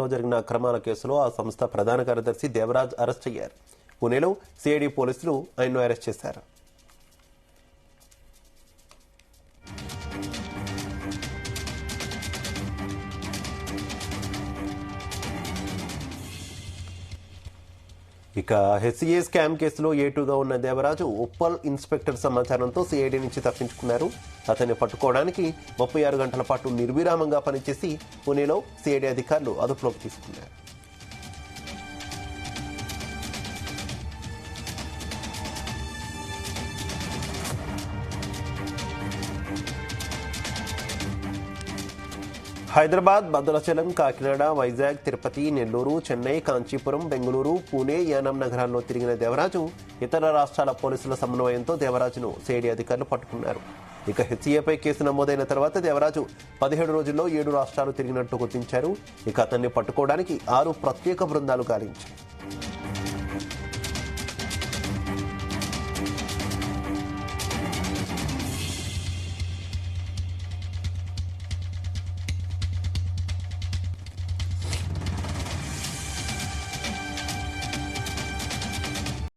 సంస్థలో జరిగిన అక్రమాల కేసులో ఆ సంస్థ ప్రధాన కార్యదర్శి దేవరాజ్ అరెస్ట్ అయ్యారు. పుణేలో సిఐడి పోలీసులు ఆయన్ను అరెస్ట్ చేశారు. ఇక హెచ్సిఏ స్కామ్ కేసులో ఏటుగా ఉన్న దేవరాజు ఉప్పల్ ఇన్స్పెక్టర్ సమాచారంతో సిఐడి నుంచి తప్పించుకున్నారు. అతన్ని పట్టుకోవడానికి 36 గంటల పాటు నిర్విరామంగా పనిచేసి పుణేలో సిఐడి అధికారులు అదుపులోకి తీసుకున్నారు. హైదరాబాద్, భద్రాచలం, కాకినాడ, వైజాగ్, తిరుపతి, నెల్లూరు, చెన్నై, కాంచీపురం, బెంగళూరు, పూణే, యానాం నగరాల్లో తిరిగిన దేవరాజు ఇతర రాష్ట్రాల పోలీసుల సమన్వయంతో దేవరాజును సిఐడి అధికారులు పట్టుకున్నారు. ఇక హెచ్సిఏపై కేసు నమోదైన తర్వాత దేవరాజు 17 రోజుల్లో 7 రాష్ట్రాలు తిరిగినట్టు గుర్తించారు. ఇక అతన్ని పట్టుకోవడానికి 6 ప్రత్యేక బృందాలు గాలించారు.